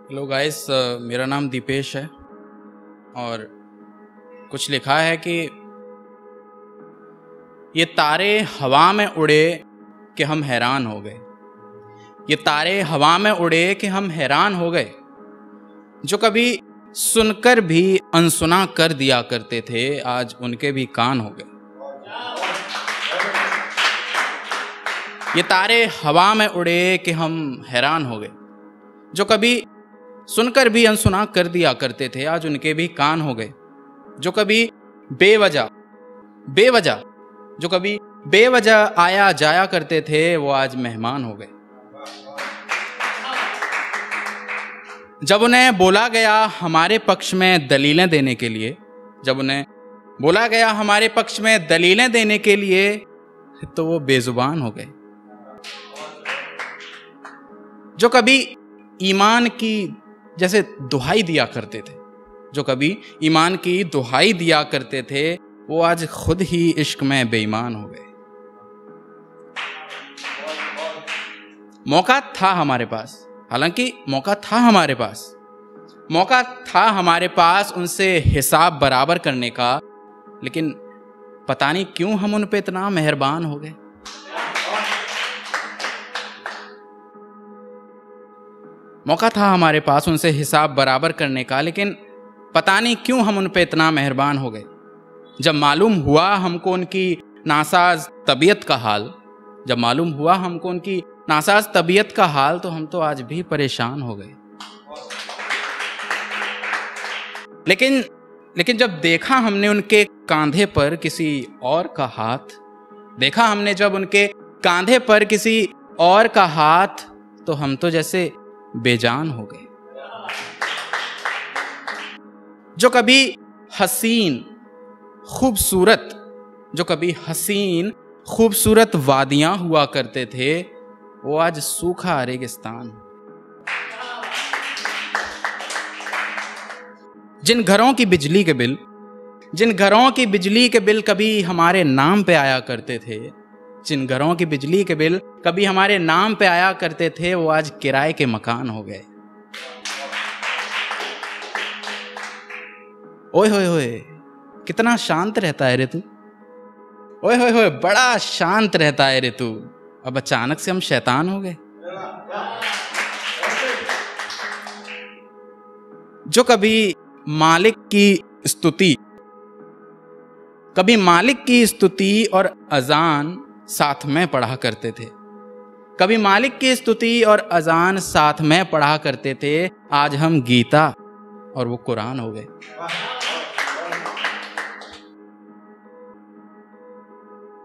Hello guys, मेरा नाम दीपेश है और कुछ लिखा है कि ये तारे हवा में उड़े कि हम हैरान हो गए। ये तारे हवा में उड़े कि हम हैरान हो गए, जो कभी सुनकर भी अनसुना कर दिया करते थे, आज उनके भी कान हो गए। ये तारे हवा में उड़े कि हम हैरान हो गए, जो कभी सुनकर भी अनसुना कर दिया करते थे, आज उनके भी कान हो गए। जो कभी बेवजह जो कभी बेवजह आया जाया करते थे, वो आज मेहमान हो गए। जब उन्हें बोला गया हमारे पक्ष में दलीलें देने के लिए, जब उन्हें बोला गया हमारे पक्ष में दलीलें देने के लिए, तो वो बेजुबान हो गए। जो कभी ईमान की जैसे दुहाई दिया करते थे, जो कभी ईमान की दुहाई दिया करते थे, वो आज खुद ही इश्क में बेईमान हो गए। मौका था हमारे पास, हालांकि मौका था हमारे पास उनसे हिसाब बराबर करने का, लेकिन पता नहीं क्यों हम उन पे इतना मेहरबान हो गए। मौका था हमारे पास उनसे हिसाब बराबर करने का, लेकिन पता नहीं क्यों हम उन पे इतना मेहरबान हो गए। जब मालूम हुआ हमको उनकी नासाज तबीयत का हाल, तो हम तो आज भी परेशान हो गए। लेकिन जब देखा हमने उनके कांधे पर किसी और का हाथ, तो हम तो जैसे बेजान हो गए। जो कभी हसीन खूबसूरत वादियां हुआ करते थे, वो आज सूखा रेगिस्तान। जिन घरों की बिजली के बिल कभी हमारे नाम पे आया करते थे, वो आज किराए के मकान हो गए। ओए होए होए, कितना शांत रहता है रे तू। ओए होए होए, बड़ा शांत रहता है रे तू। अब अचानक से हम शैतान हो गए। जो कभी मालिक की स्तुति और अजान साथ में पढ़ा करते थे, आज हम गीता और वो कुरान हो गए।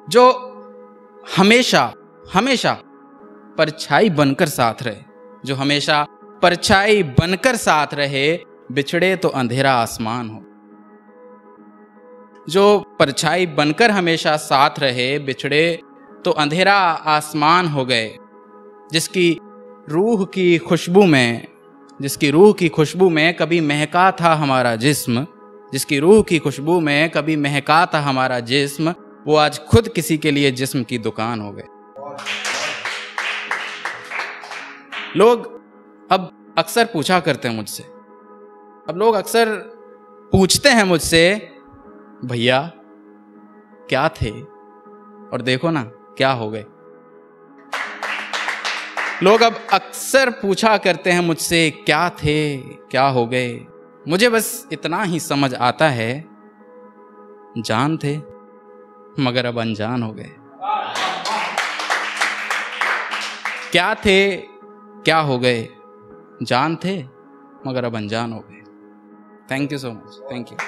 जो हमेशा परछाई बनकर साथ रहे, बिछड़े तो अंधेरा आसमान हो। जो परछाई बनकर हमेशा साथ रहे, बिछड़े तो अंधेरा आसमान हो गए। जिसकी रूह की खुशबू में कभी महका था हमारा जिस्म, वो आज खुद किसी के लिए जिस्म की दुकान हो गए। लोग अब अक्सर पूछते हैं मुझसे, भैया क्या थे, और देखो ना क्या हो गए। लोग अब अक्सर पूछा करते हैं मुझसे, क्या थे क्या हो गए। मुझे बस इतना ही समझ आता है, जान थे मगर अब अनजान हो गए। क्या थे क्या हो गए, जान थे मगर अब अनजान हो गए। Thank you so much. Thank you.